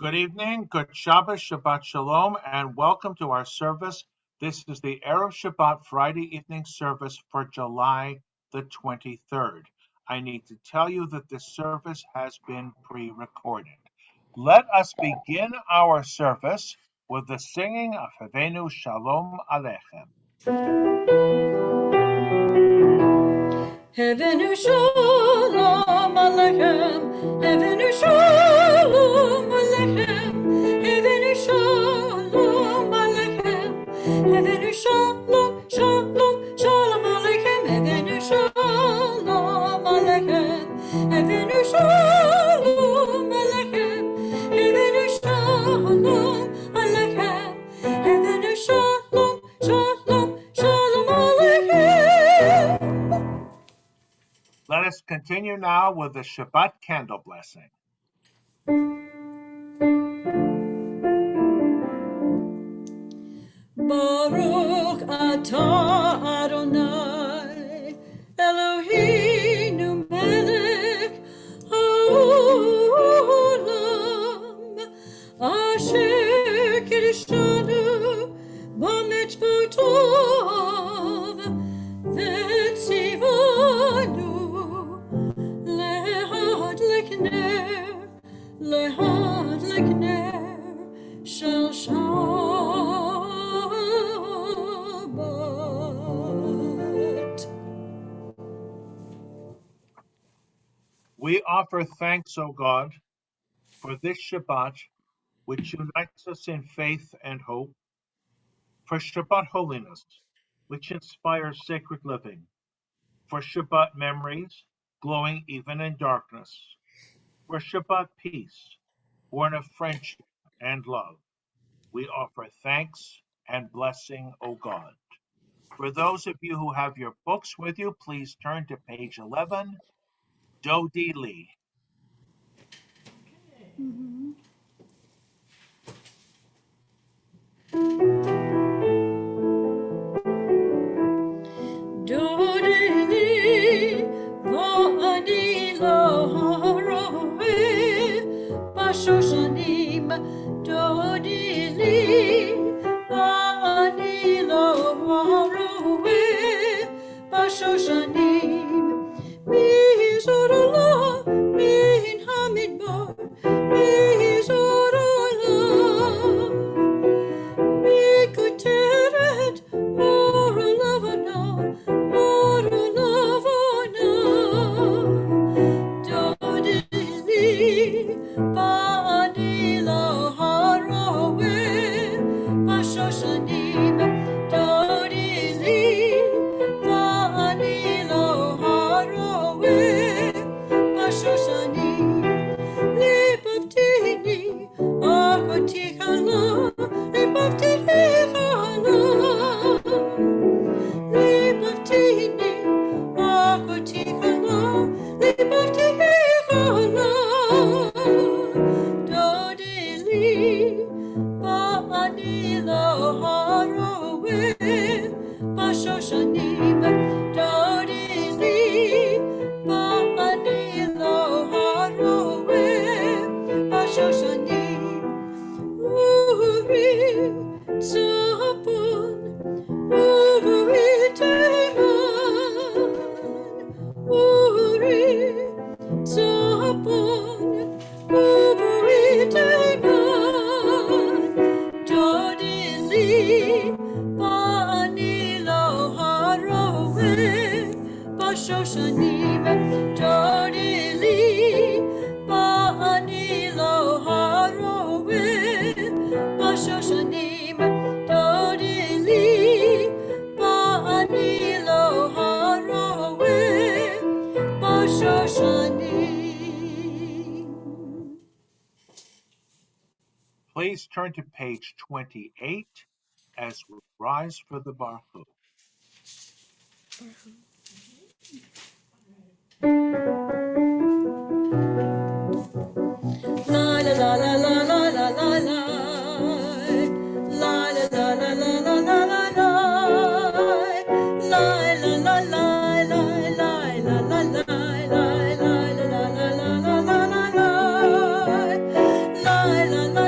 Good evening, good Shabbos, Shabbat Shalom, and welcome to our service. This is the Erev Shabbat Friday evening service for July the 23rd. I need to tell you that this service has been pre-recorded. Let us begin our service with the singing of Havenu Shalom Aleichem. Havenu Shalom Aleichem, Havenu Shalom Aleichem, Havenu Shalom Aleichem, Havenu Shalom, Shalom, Shalom Aleichem, Havenu Shalom Aleichem, Havenu Shalom Aleichem, Havenu Shalom Aleichem, Havenu Shalom, Shalom, Shalom Aleichem. Let us continue now with the Shabbat candle blessing. Baruch atah Adonai Eloheinu melech haolam asher kiddushanu b'mitzvotov v'tzivanu lehad lekner shel Shabbat. We offer thanks, O God, for this Shabbat, which unites us in faith and hope, for Shabbat holiness, which inspires sacred living, for Shabbat memories, glowing even in darkness, for Shabbat peace, born of friendship and love. We offer thanks and blessing, O God. For those of you who have your books with you, please turn to page 11, Dodi Li. Dodi li va'ani lo haroeh b'shoshanim. Dodi li va'ani lo haroeh b'shoshanim. Mizor olah min hamidbar, mizor olah mikuteret mor lavana. Please turn to page 28 as we rise for the Baruch. La la la la la la la la la. La la la la la la la la la. La la la la la la la la la. La la la la la la la la. La la la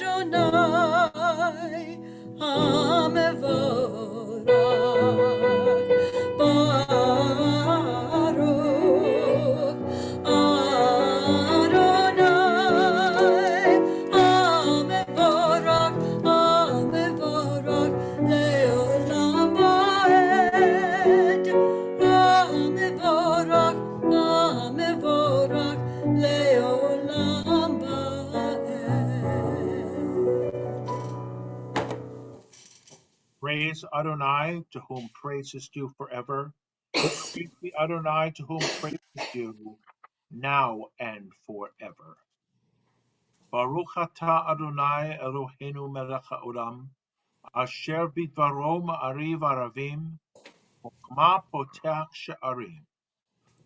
Adonai Hamevorach Baruch Adonai Hamevorach Hamevorach Leolam Vaed Hamevorach Hamevorach Leolam Vaed. Praise Adonai, to whom praise is due forever. Praise the Adonai, to whom praise is due, now and forever. Baruch atah Adonai Eloheinu melech haolam, asher bidvaro ma'ariv aravim, chokma potach she'arim,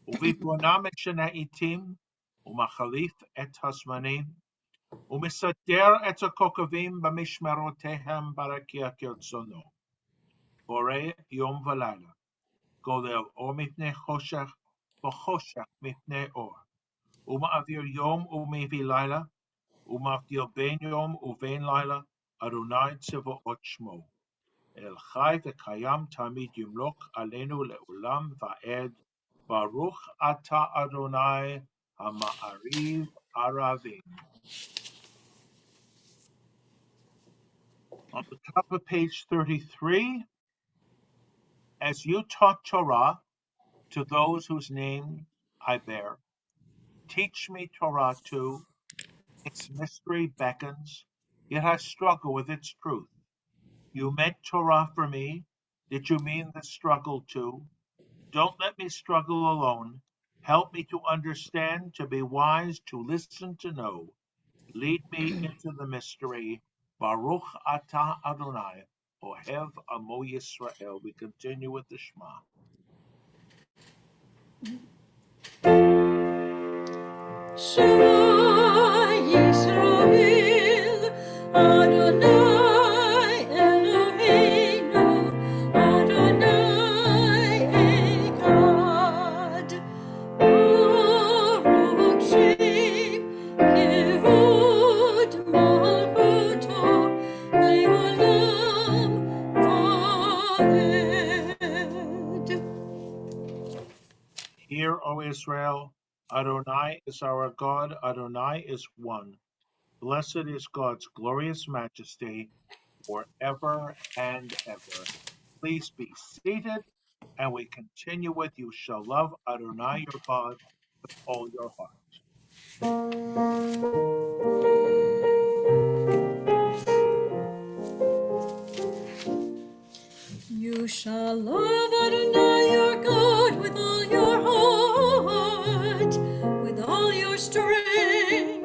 uvibonam et shenaitim, umachalif et hasmanim, umisader et hakokavim b'mishmerotehem barakia kirtzono. Borei yom v'layla, golel or mipnei choshech, v'choshech mipnei or, uma'avir yom u'mevi layla, umavdil ben yom u'ven layla, Adonai tziva'ot shmo. El chai v'kayam tamid yimlok alenu le'olam va'ed, Baruch atah Adonai hama'ariv aravim. On the top of page 33, as you taught Torah to those whose name I bear, teach me Torah too. Its mystery beckons, yet I struggle with its truth. You meant Torah for me. Did you mean the struggle too? Don't let me struggle alone. Help me to understand, to be wise, to listen, to know. Lead me into the mystery. Baruch atah Adonai, Ohev Amo Yisrael. We continue with the Shema. Shema Yisrael, Adonai Eloheinu, Adonai Echad. Baruch Shem Kevod Malchuto Leolam Vaed. Hear, O Israel, Adonai is our God, Adonai is one. Blessed is God's glorious majesty forever and ever. Please be seated, and we continue with you shall love Adonai your God with all your heart. You shall love Adonai your God with all your heart, with all your strength,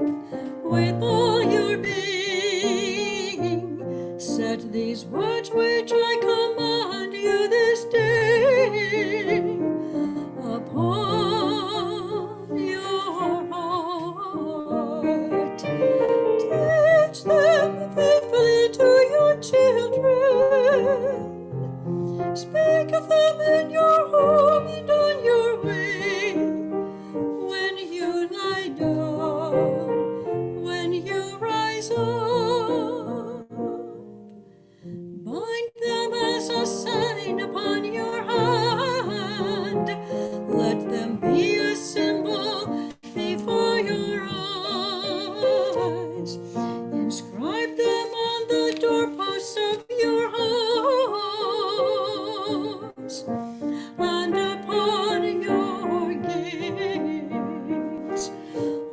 with all your being. Set these words which I command you this day upon your heart. Teach them faithfully to your children. Speak of them in your home and on your way, when you lie down, when you rise up. Bind them as a sign upon your hand. Let them be a symbol before your eyes. Inscribe them on the doorposts of your house and upon your gates.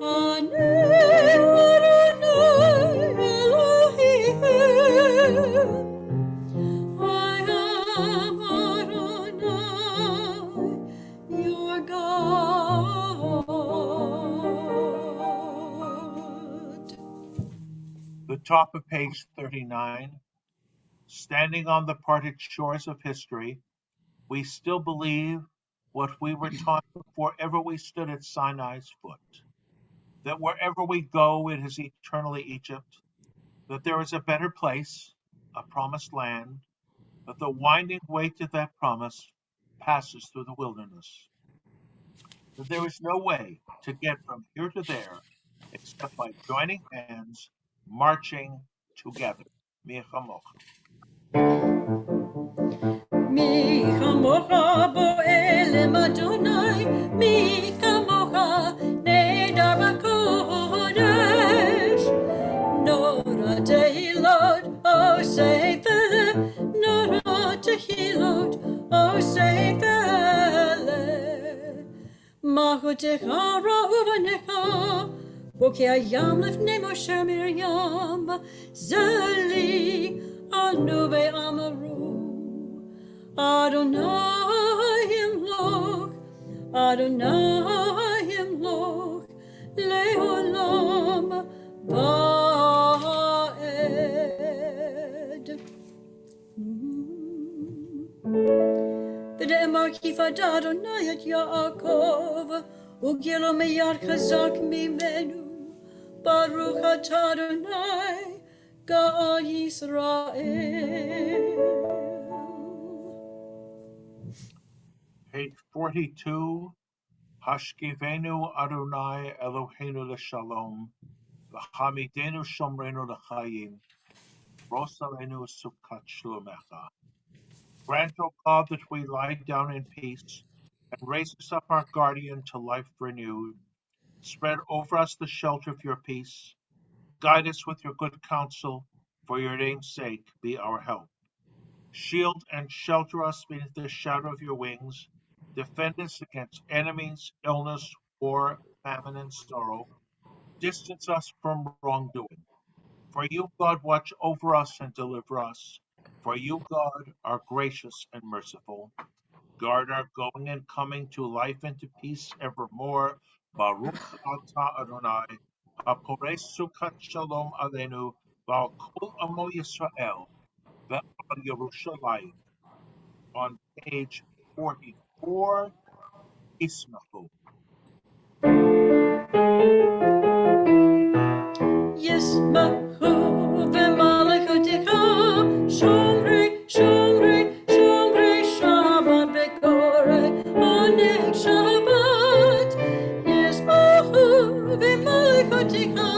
Anei Adonai Elohim, I am Adonai, your God. The top of page 39. Standing on the parted shores of history, we still believe what we were taught before ever we stood at Sinai's foot, that wherever we go, it is eternally Egypt, that there is a better place, a promised land, that the winding way to that promise passes through the wilderness, that there is no way to get from here to there except by joining hands marching together. Mi chamocha. Mi chamocha bo'elem Adonai, mi chamocha nedar b'kodesh. Nora tehilot, oh say the Nora tehilot, oh say the Mahutecha rahuvanecha, Bokayam lifnei Moshe Miriam, Zeli anuve amaru, Adonai imloch, Adonai imloch, leolam vaed. V'ne'emar kifad Adonai et Yaakov, ugilo meyad chazak mimenu, Baruch atah Adonai, Ga'al Yisrael. Page 42. Hashkivenu Adonai Eloheinu l'shalom, v'hamidenu shomrenu l'chayim, rosalenu sukkot shlomecha. Grant, O God, that we lie down in peace, and raise us up our guardian to life renewed. Spread over us the shelter of your peace. Guide us with your good counsel, for your name's sake be our help. Shield and shelter us beneath the shadow of your wings. Defend us against enemies, illness, war, famine, and sorrow. Distance us from wrongdoing. For you, God, watch over us and deliver us. For you, God, are gracious and merciful. Guard our going and coming to life and to peace evermore. Baruch atah Adonai, haporei sukkot shalom aleinu, v'al kol amo Yisrael, ve'al Yerushalayim. On page 44, Ismahu. Yismahu v'malachutecha, Shomrei, Shomrei, Shomrei Shabbat Bekoreh, Oneg Shabbat. Yismahu v'malachutecha,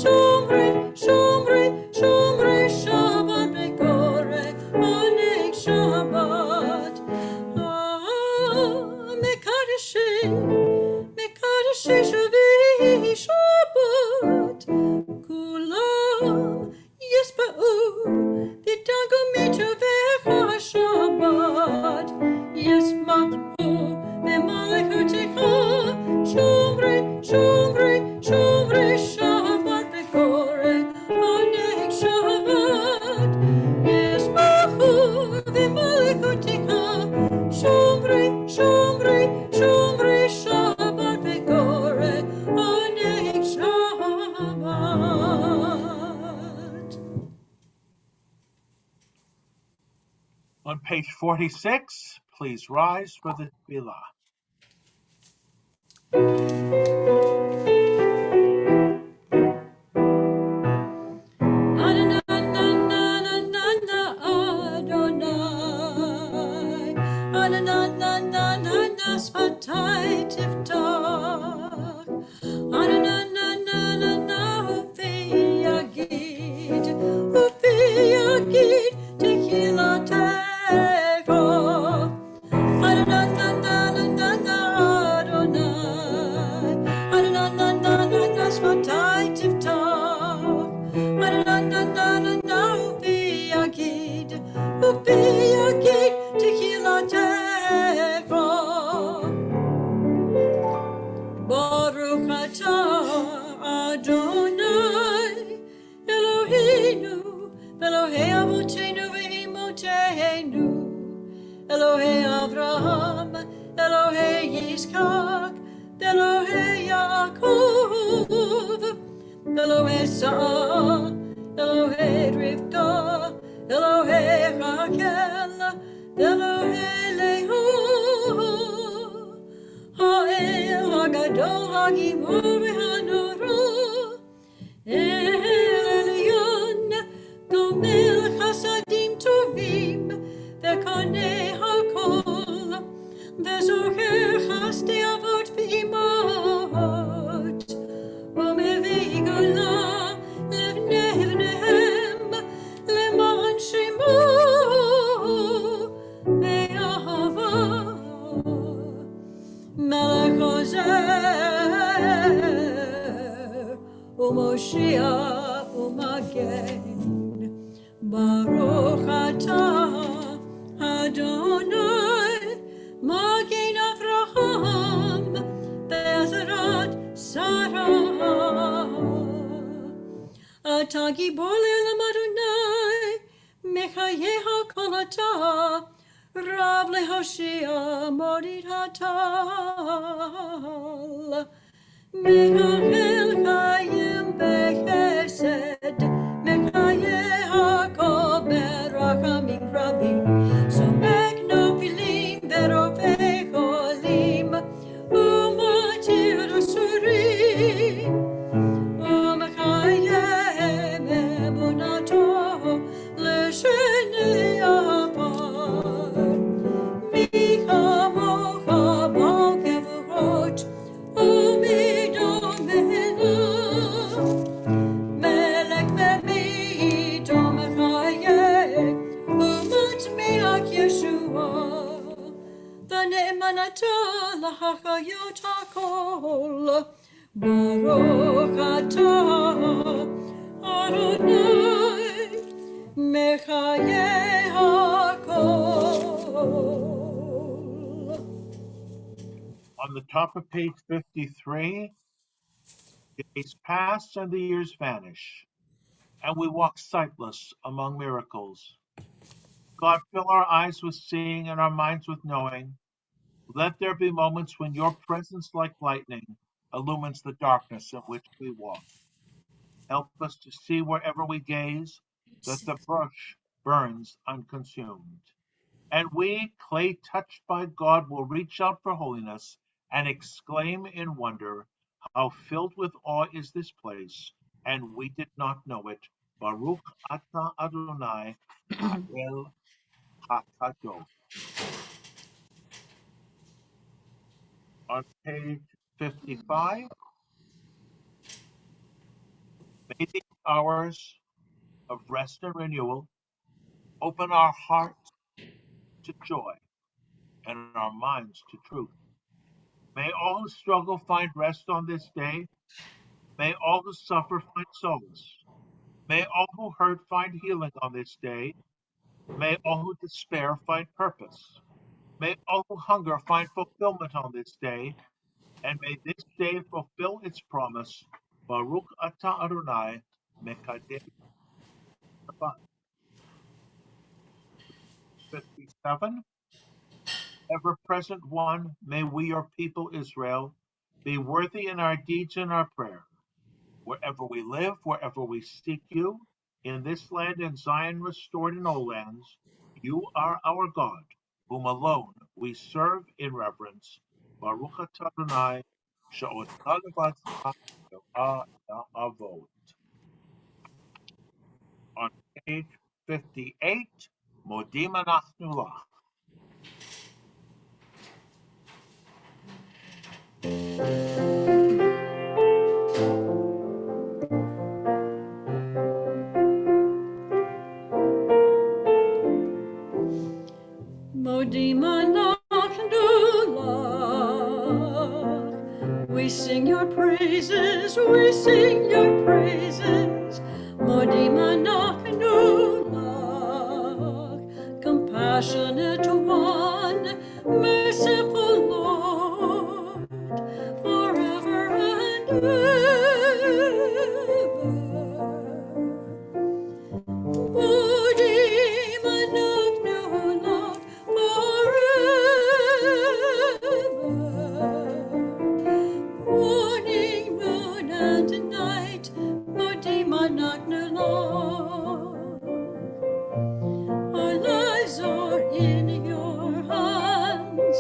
Shomrei, Shomrei, Shomrei Shabbat Bekoreh, Oneg Shabbat. Mekadeshi, Mekadeshi Shavi Shabbat. Kulam Yisba'u V'dago mitovecha Shabbat. Yisma'u V'malachutecha, Shomrei, Shomrei, Shomrei Shabbat Bekoreh, Oneg Shabbat. Yisma'u V'malachutecha, Shomrei, Shomrei, Shomrei Shabbat Bekoreh, Oneg Shabbat. On page 46, please rise for the Tefillah. Baruch atah Adonai Eloheinu, Elohei Avotenu ve'Imoteinu, Elohei Avraham, Elohei Yitzchak, Elohei Yaakov, Elohei Sarah, Elohei Rivka, Elohei Rachel, Elohei Leah, Ha'el HaGadol HaGibor VeHanora, El Elyon, Gomel Chasadim Tovim, Ve'konei HaKol, Ve'zocher Chasdei Avot Ve'imot, U'mevei Gula Levnei Baruch atah Adonai Magen Avraham Be'ezrat Sarah. Atah gibor le'olam Adonai Mechayeha kol atah Rav lehoshia morid hatal. Mechayel chayim bechesed, Mechayeh hakol berachamim rabim. Somek nofilim verovei cholim, Umatir asurim, Umechayeh emunato l'shenei avar. Micha mocha bal kevurot, Umidomena, Melech me'idom chayeh, Umatmeach Yeshua, V'ne'emanata l'hachayot hakol, Baruch atah Adonai Mechayeh hakol. On the top of page 53, days pass and the years vanish, and we walk sightless among miracles. God, fill our eyes with seeing and our minds with knowing. Let there be moments when your presence, like lightning, illumines the darkness in which we walk. Help us to see wherever we gaze that the brush burns unconsumed. And we, clay touched by God, will reach out for holiness and exclaim in wonder, how filled with awe is this place, and we did not know it. Baruch atah Adonai Ha'el HaKadosh. On page 55, may these hours of rest and renewal open our hearts to joy and our minds to truth. May all who struggle find rest on this day. May all who suffer find solace. May all who hurt find healing on this day. May all who despair find purpose. May all who hunger find fulfillment on this day. And may this day fulfill its promise. Baruch atah Adonai Mekadesh Shabbat. 57. Ever present one, may we, your people Israel, be worthy in our deeds and our prayer. Wherever we live, wherever we seek you, in this land and Zion restored in all lands, you are our God, whom alone we serve in reverence. Baruch atah Adonai, she'otah levatzcha yo'ah ya'avod. On page 58, Modim Anachnu Lach. Modim anachnu lach. We sing your praises, we sing your praises. Modim anachnu lach. Compassionate one, merciful Lord, forever and ever. Modim anachnu lach forever. Morning, noon, and night, Modim anachnu lach. Our lives are in your hands.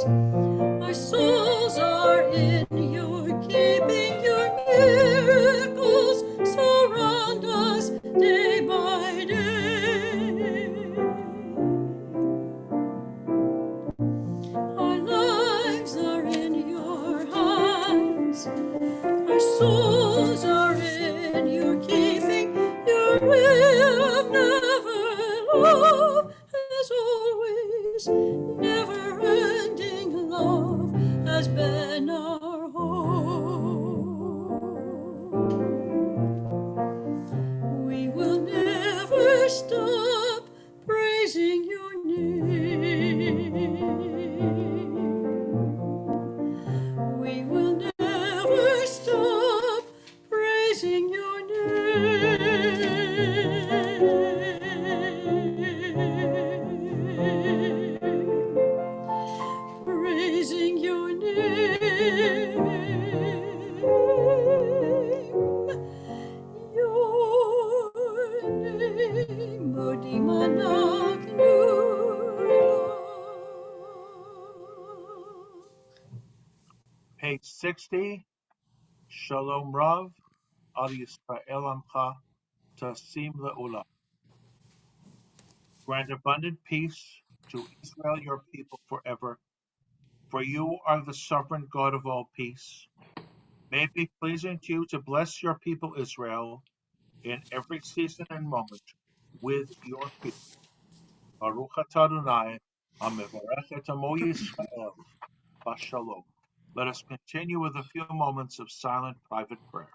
Our souls are in your keeping. Your miracles surround us day by day. Our lives are in your hands. Our souls are in your keeping. Your will never love as always. Never-ending love has been our hope. We will never stop di managnulo. Page 60, Shalom Rav, Al Yisrael Amcha, Tasim Le'ula. Grant abundant peace to Israel, your people, forever. For you are the sovereign God of all peace. May it be pleasing to you to bless your people Israel in every season and moment with your peace. Baruch atah Adonai, hamevarech et amo Yisrael, bashalom. Let us continue with a few moments of silent private prayer.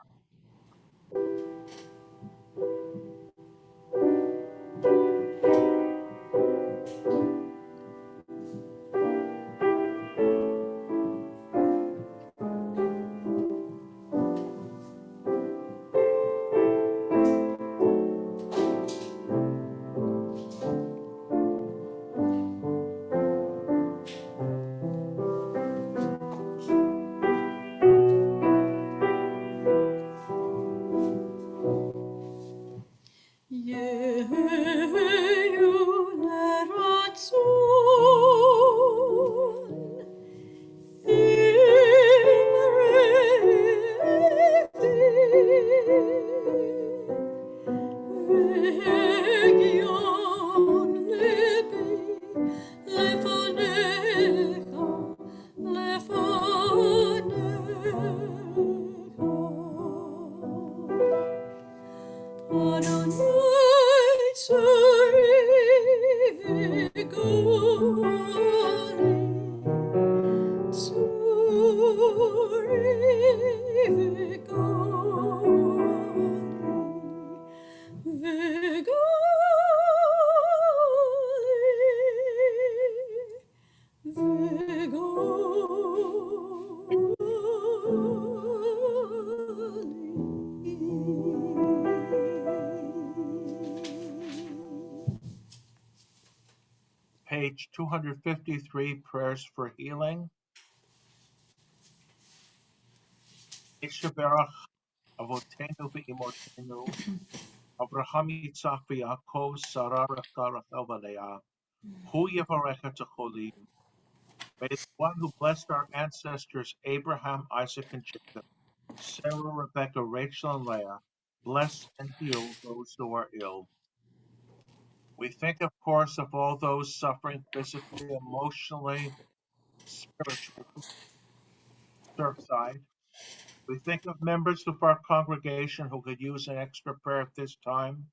Page 253, Prayers for Healing. Ishaberach Avotenu ve'imotenu, Avraham Yitzhak ve'Yaakov, Sarah Rivka Rachel v'Leah, Hu Yevarech et Cholim. May the one who blessed our ancestors Abraham, Isaac, and Jacob, Sarah, Rebecca, Rachel, and Leah, bless and heal those who are ill. We think, of course, of all those suffering physically, emotionally, spiritually, Surfside. We think of members of our congregation who could use an extra prayer at this time: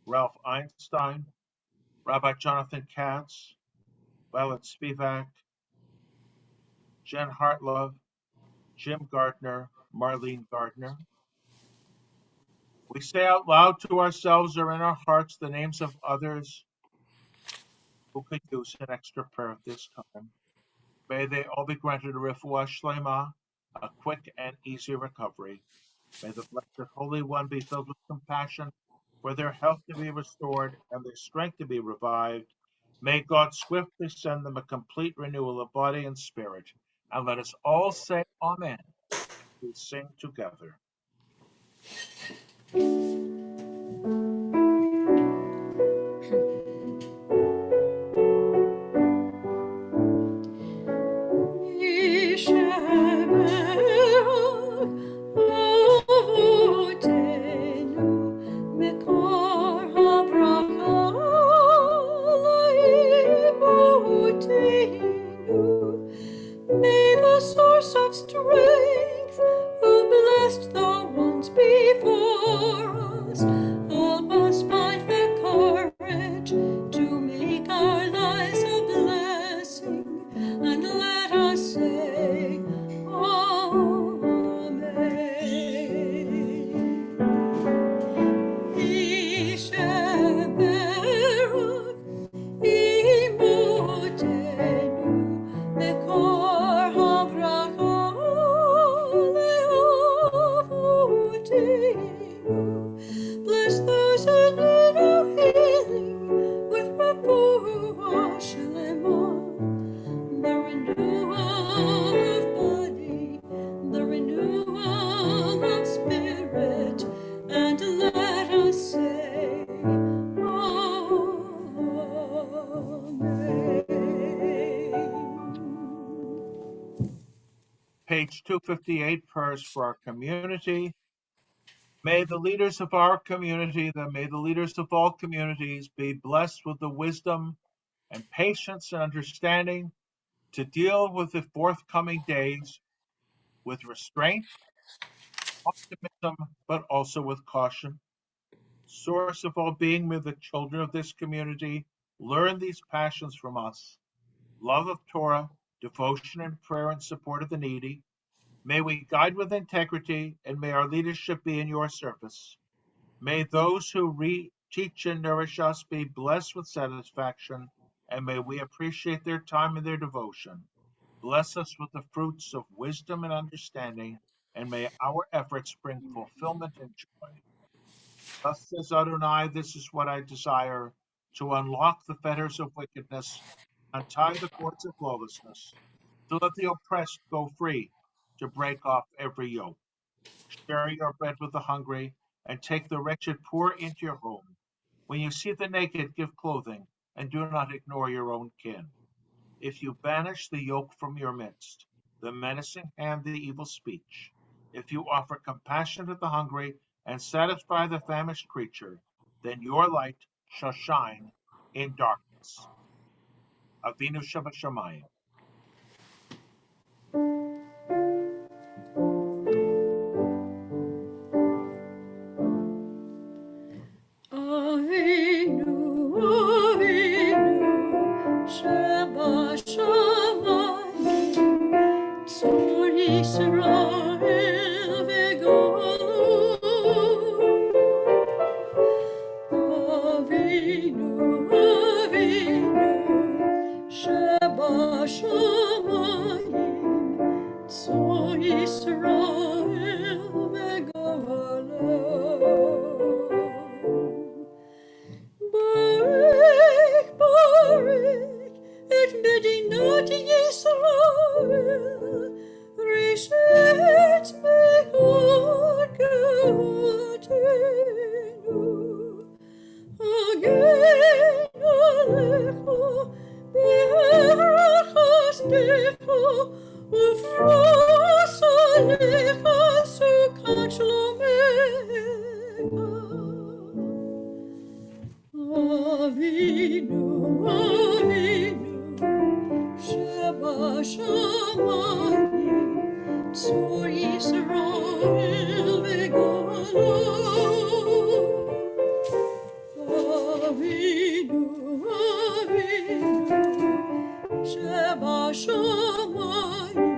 Ralph Einstein, Rabbi Jonathan Katz, Violet Spivak, Jen Hartlove, Jim Gardner, Marlene Gardner. We say out loud to ourselves or in our hearts the names of others who could use an extra prayer at this time. May they all be granted a refuah shlema, a quick and easy recovery. May the Blessed Holy One be filled with compassion for their health to be restored and their strength to be revived. May God swiftly send them a complete renewal of body and spirit. And let us all say Amen. We sing together. May the source of strength, who blessed the ones before Page 258, prayers for our community. May the leaders of our community, may the leaders of all communities be blessed with the wisdom and patience and understanding to deal with the forthcoming days with restraint, optimism, but also with caution. Source of all being, may the children of this community learn these passions from us: love of Torah, devotion and prayer in support of the needy. May we guide with integrity, and may our leadership be in your service. May those who teach and nourish us be blessed with satisfaction, and may we appreciate their time and their devotion. Bless us with the fruits of wisdom and understanding, and may our efforts bring fulfillment and joy. Thus says Adonai, this is what I desire, to unlock the fetters of wickedness, untie the cords of lawlessness, to let the oppressed go free, to break off every yoke. Share your bread with the hungry, and take the wretched poor into your home. When you see the naked, give clothing, and do not ignore your own kin. If you banish the yoke from your midst, the menacing hand, the evil speech, if you offer compassion to the hungry and satisfy the famished creature, then your light shall shine in darkness. Avinu Shabbat. Avinu, Avinu, Shebashamayim, Tzur Yisrael v'golu. Avinu, Avinu, Shebashamayim, Tzur Yisrael v'golu. Baruch, Baruch, et Medinat Yisrael, Reshet Mechad Gevatenu, Agen Alecha, Be'er Chasdecha, Ufros Alecha, Sukkot Shlomecha. Avinu, Avinu, Shebashamayim, Tzur Yisrael v'golu. Avinu, Avinu, Shebashamayim,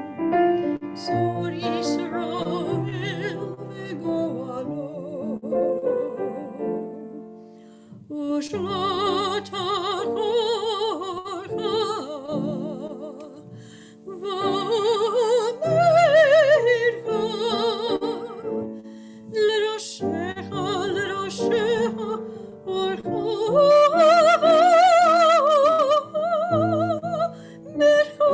Tzur Yisrael v'golu. Ushlat ha-chorcha v'ameircha l'roshecha, l'roshecha orcha v'ameircha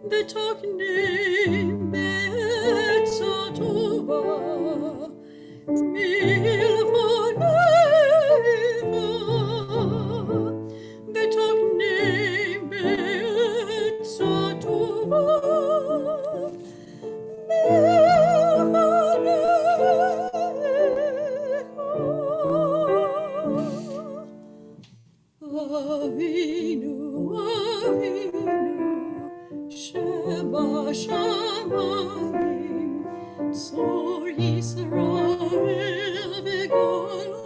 v'toknim be'etza tova Avinu, Avinu, Shebashamayim, Tzur Yisrael v'golu.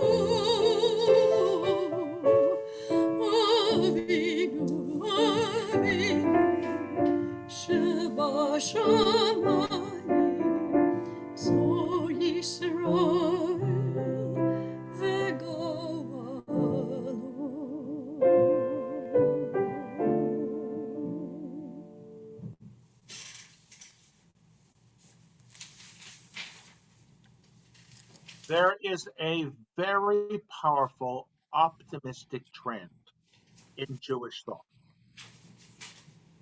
Avinu, Avinu, Shebashamayim, Tzur Yisrael v'golu. There is a very powerful optimistic trend in Jewish thought.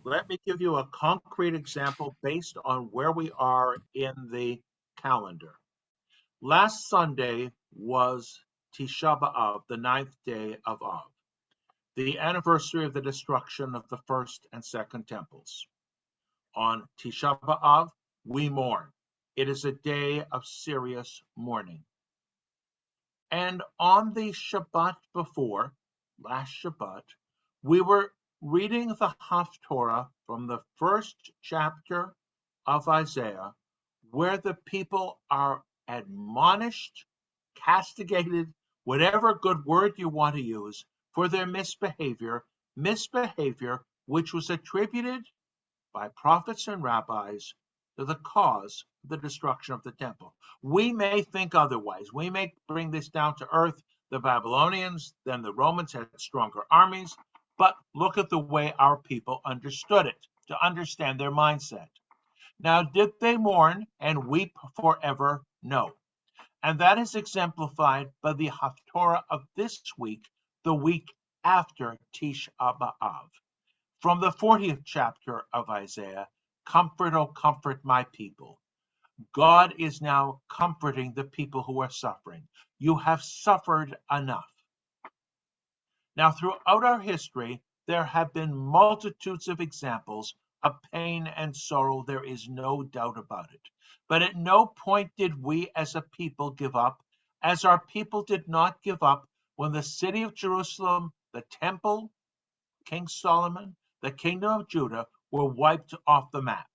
Let me give you a concrete example based on where we are in the calendar. Last Sunday was Tisha B'Av, the 9th day of Av. the anniversary of the destruction of the first and second temples. On Tisha B'Av, we mourn. It is a day of serious mourning. And on the Shabbat before, last Shabbat, we were reading the Haftorah from the first chapter of Isaiah, where the people are admonished, castigated, whatever good word you want to use, for their misbehavior which was attributed by prophets and rabbis to the cause of the destruction of the temple. We may think otherwise. We may bring this down to earth. The Babylonians, then the Romans had stronger armies, but look at the way our people understood it, to understand their mindset. Now, did they mourn and weep forever? No. And that is exemplified by the Haftorah of this week, the week after Tisha B'Av. From the 40th chapter of Isaiah, comfort, oh, comfort my people. God is now comforting the people who are suffering. You have suffered enough. Now, throughout our history, there have been multitudes of examples of pain and sorrow. There is no doubt about it. But at no point did we as a people give up, as our people did not give up when the city of Jerusalem, the temple, King Solomon, the kingdom of Judah were wiped off the map.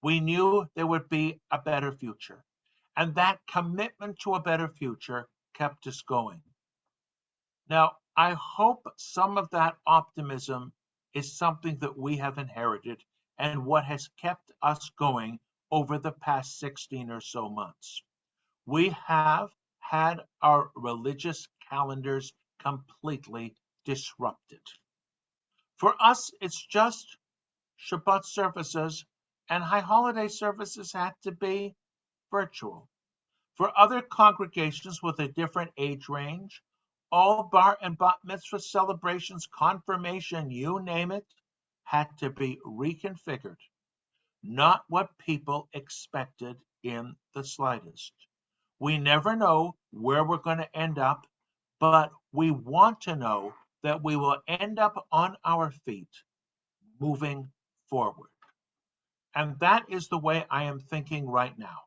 We knew there would be a better future, and that commitment to a better future kept us going. Now, I hope some of that optimism is something that we have inherited and what has kept us going over the past 16 or so months. We have had our religious calendars completely disrupted. For us, it's just Shabbat services and high holiday services had to be virtual. For other congregations with a different age range, all bar and bat mitzvah celebrations, confirmation, you name it, had to be reconfigured. Not what people expected in the slightest. We never know where we're going to end up, but we want to know that we will end up on our feet moving forward. And that is the way I am thinking right now.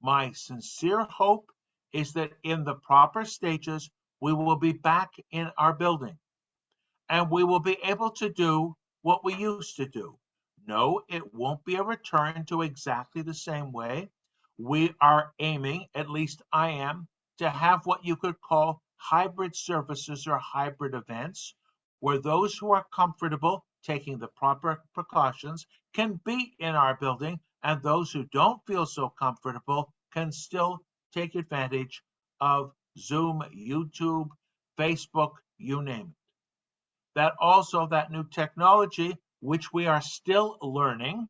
My sincere hope is that in the proper stages, we will be back in our building and we will be able to do what we used to do. No, it won't be a return to exactly the same way. We are aiming, at least I am, to have what you could call hybrid services or hybrid events, where those who are comfortable taking the proper precautions can be in our building, and those who don't feel so comfortable can still take advantage of Zoom, YouTube, Facebook, you name it. That new technology, which we are still learning,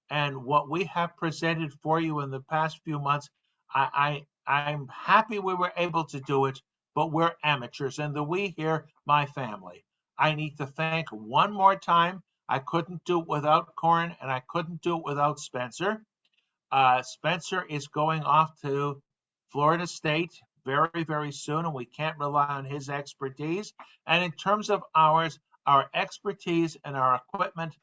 and what we have presented for you in the past few months, I'm happy we were able to do it, but we're amateurs, and the we here, my family. I need to thank one more time. I couldn't do it without Corin, and I couldn't do it without Spencer. Spencer is going off to Florida State very, very soon, and we can't rely on his expertise. And in terms of our expertise and our equipment,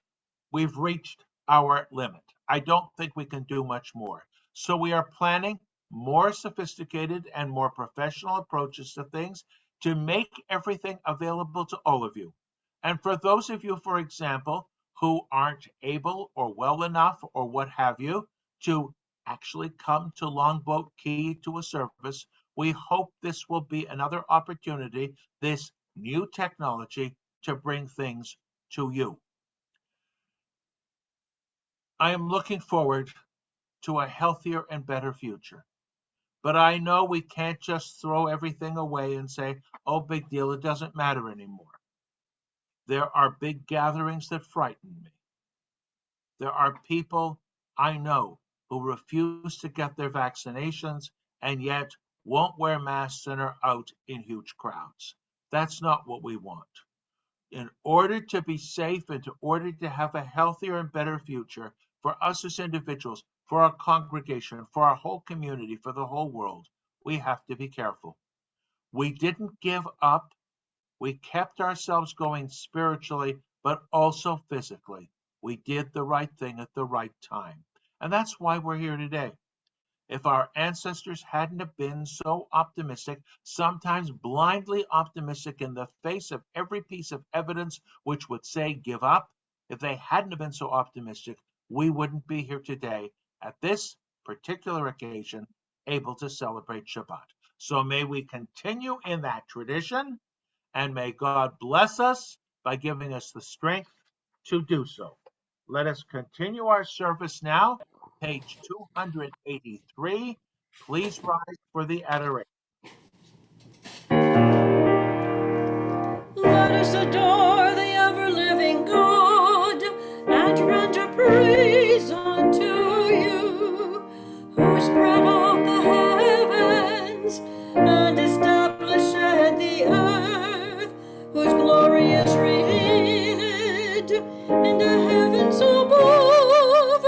we've reached our limit. I don't think we can do much more. So we are planning more sophisticated and more professional approaches to things to make everything available to all of you. And for those of you, for example, who aren't able or well enough or what have you to actually come to Longboat Key to a service, we hope this will be another opportunity, this new technology, to bring things to you. I am looking forward to a healthier and better future. But I know we can't just throw everything away and say, oh, big deal, it doesn't matter anymore. There are big gatherings that frighten me. There are people I know who refuse to get their vaccinations and yet won't wear masks and are out in huge crowds. That's not what we want. In order to be safe and in order to have a healthier and better future for us as individuals, for our congregation, for our whole community, for the whole world, we have to be careful. We didn't give up. We kept ourselves going spiritually, but also physically. We did the right thing at the right time. And that's why we're here today. If our ancestors hadn't have been so optimistic, sometimes blindly optimistic in the face of every piece of evidence which would say give up, if they hadn't have been so optimistic, we wouldn't be here today at this particular occasion able to celebrate Shabbat. So may we continue in that tradition, and may God bless us by giving us the strength to do so. Let us continue our service now. Page 283. Please rise for the adoration. Let us adore the ever-living God and render praise unto you, who spread out the heavens and established the earth, whose glory is revealed in the heavens above,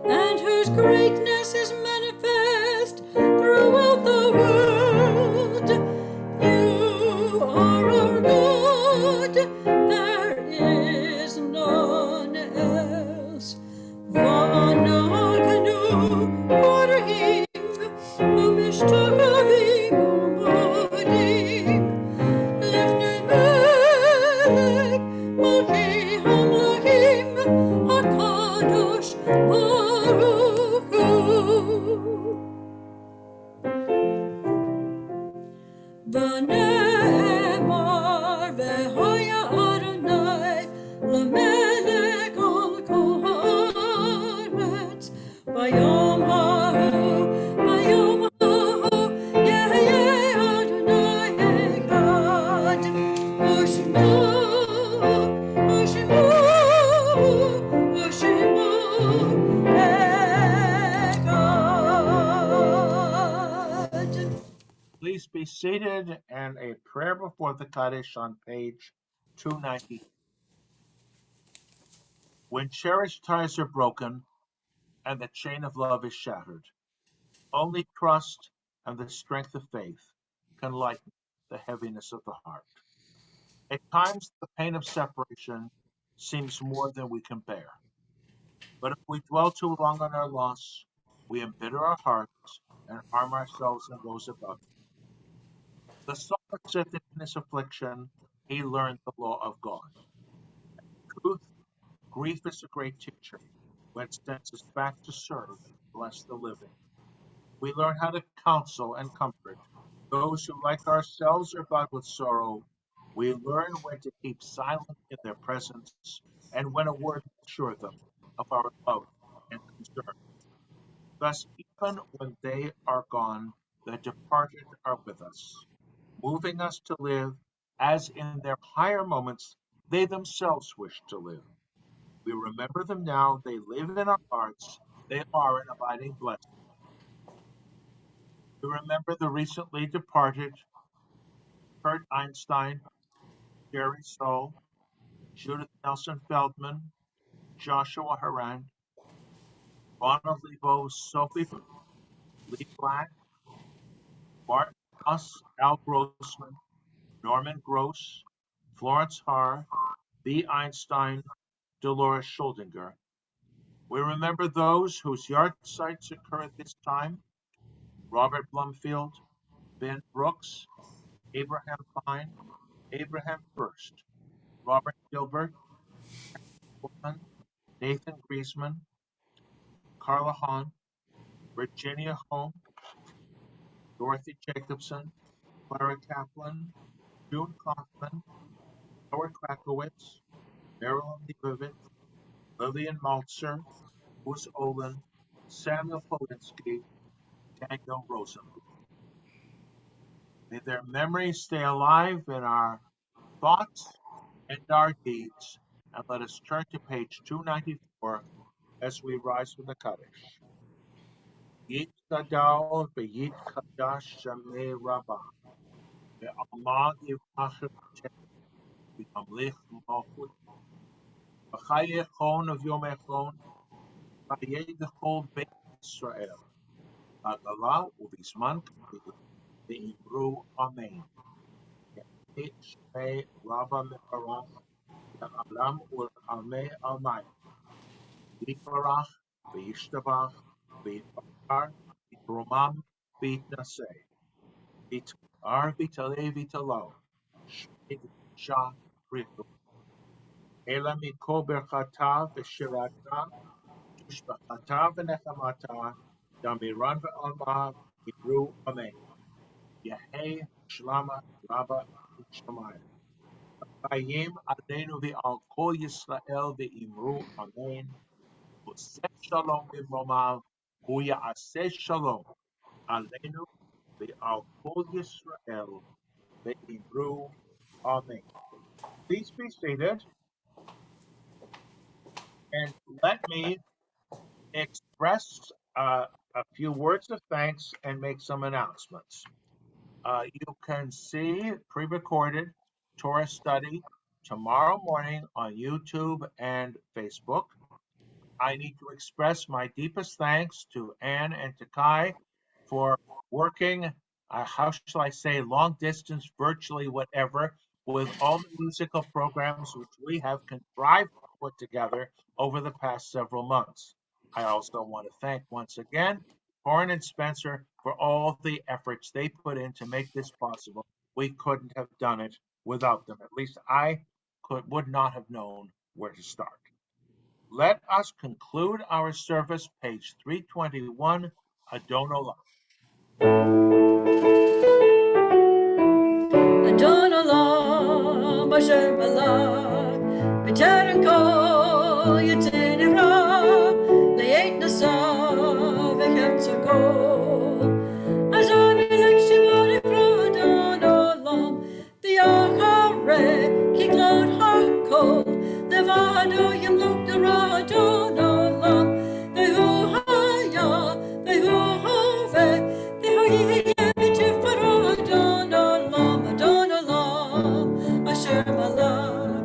and whose greatness is manifest throughout the world. You are our God, there is none else. Va'anagnu Korahim, Umishtaravim Umadim, Lifnei Melech, Malchi Hamlachim, HaKadosh Baruch Hu. ונאמר והיה אדוני למלך על כל הארץ ביום ההוא יהיה אדוני אחד ושמו אחד. Please be seated, and a prayer before the Kaddish on page 290. When cherished ties are broken and the chain of love is shattered, only trust and the strength of faith can lighten the heaviness of the heart. At times, the pain of separation seems more than we can bear. But if we dwell too long on our loss, we embitter our hearts and harm ourselves and those above. The psalmist said that in his affliction, he learned the law of God. Truth, grief is a great teacher when it sends us back to serve and bless the living. We learn how to counsel and comfort those who, like ourselves, are bowed with sorrow. We learn when to keep silent in their presence and when a word will assure them of our love and concern. Thus, even when they are gone, the departed are with us, moving us to live as in their higher moments they themselves wish to live. We remember them now, they live in our hearts, they are an abiding blessing. We remember the recently departed Kurt Einstein, Jerry Soule, Judith Nelson Feldman, Joshua Harand, Ronald Lebo, Sophie Lee Black, Martin Huss, Al Grossman, Norman Gross, Florence Harr, Lee Einstein, Dolores Scholdinger. We remember those whose yard sites occur at this time: Robert Blumfield, Ben Brooks, Abraham Fine, Abraham First, Robert Gilbert, Woodman, Nathan Griezmann, Carla Hahn, Virginia Home, Dorothy Jacobson, Clara Kaplan, June Kaufman, Howard Krakowitz, Marilyn Leibovitz, Lillian Maltzer, Bruce Olin, Samuel Polinsky, Daniel Rosenbluth. May their memories stay alive in our thoughts and our deeds. And let us turn to page 294 as we rise from the Kaddish. Yit Gadol v'yit Chadash Shamei Rabbah ve'alma yivachim v'yamlich malchut v'chayechon of Yom Echon v'yedechol Beit Israel Hagala u'bizman ve'imru Amen. Shmei Rabba Mevarach Ya'alam Ul Almay Yiparach V'yishtabach V'yipar V'yitromam V'yitnaseh V'yitar V'yitalei V'yitalo Shmei V'yisha Richu Ela Mikol Berchata V'shirata Tushbachata V'nechamata Damiran V'alma Yibru Amen Yehei Shlama Rabba Shamayim Hayim Aleinu V'al Kol Yisrael V'imru Amen Oseh Shalom B'mromav Hu Ya'aseh Shalom Aleinu V'al Kol Yisrael V'imru Amen. Please be seated and let me express a few words of thanks and make some announcements. You can see pre-recorded Torah study tomorrow morning on YouTube and Facebook. I need to express my deepest thanks to Anne and to Kai for working, how shall I say, long distance, virtually, whatever, with all the musical programs which we have contrived to put together over the past several months. I also want to thank once again Corin and Spencer for all the efforts they put in to make this possible. We couldn't have done it without them. At least I would not have known where to start. Let us conclude our service, page 321, Adon Olam. Adon Olam Asher Balak B'terem Kol Yitzin Ivra Le'et Nasav V'chem Tzakol Azar Melech Shimon Ivra Adon Olam V'yachare Kiklot HaKol Levado Yimlok Dara Adon Olam V'hu Haya V'hu Hove V'hu Yeh B'tifaro Adon Olam Adon Olam Asher Malach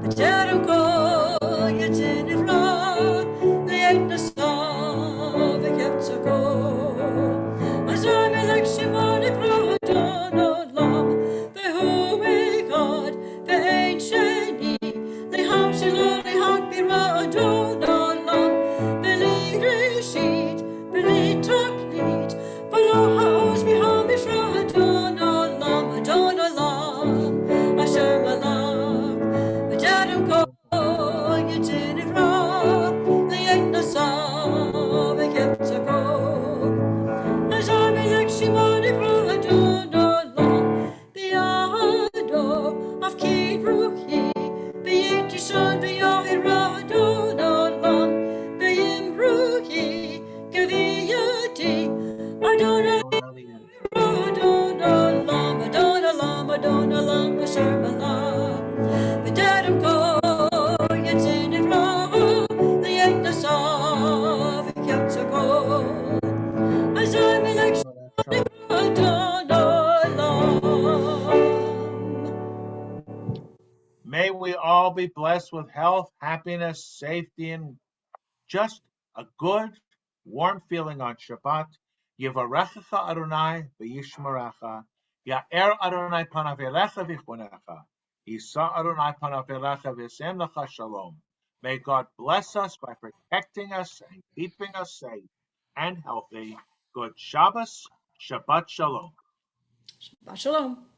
B'terem Kol Yitzin Ivra Le'et Nasav V'chem Tzakol Azar Melech Shimon Ivra Adon Olam V'hu Echad V'ein Sheni Leham Shelo Lehak Bira Adon Olam B'li Reshit B'li Taklit V'lo Ha'oz B'ham Yishra Adon Olam Asher Malach B'terem Kol Yitzin Ivra Le'et Nasav V'chem Tzakol Azar Melech Shimon Ivra Adon Olam B'yado Av Kibruchi B'yitishan B'yahira Adon Olam B'yimruchi Kaviyati Adonai Adon Olam Adon Olam Adon Olam Asher Malach B'terem Kol Yitzin Ivra Le'et Nasav V'chem Tzakol Azar Melech Shimon Ivra Adon Olam. May we all be blessed with health, happiness, safety, and just a good, warm feeling on Shabbat. Yivarechecha Adonai v'yishmerecha. Ya'er Adonai panav elecha v'chunecha. Yisa Adonai panav elecha v'yasem lecha shalom. May God bless us by protecting us and keeping us safe and healthy. Good Shabbos, Shabbat Shalom. Shabbat Shalom.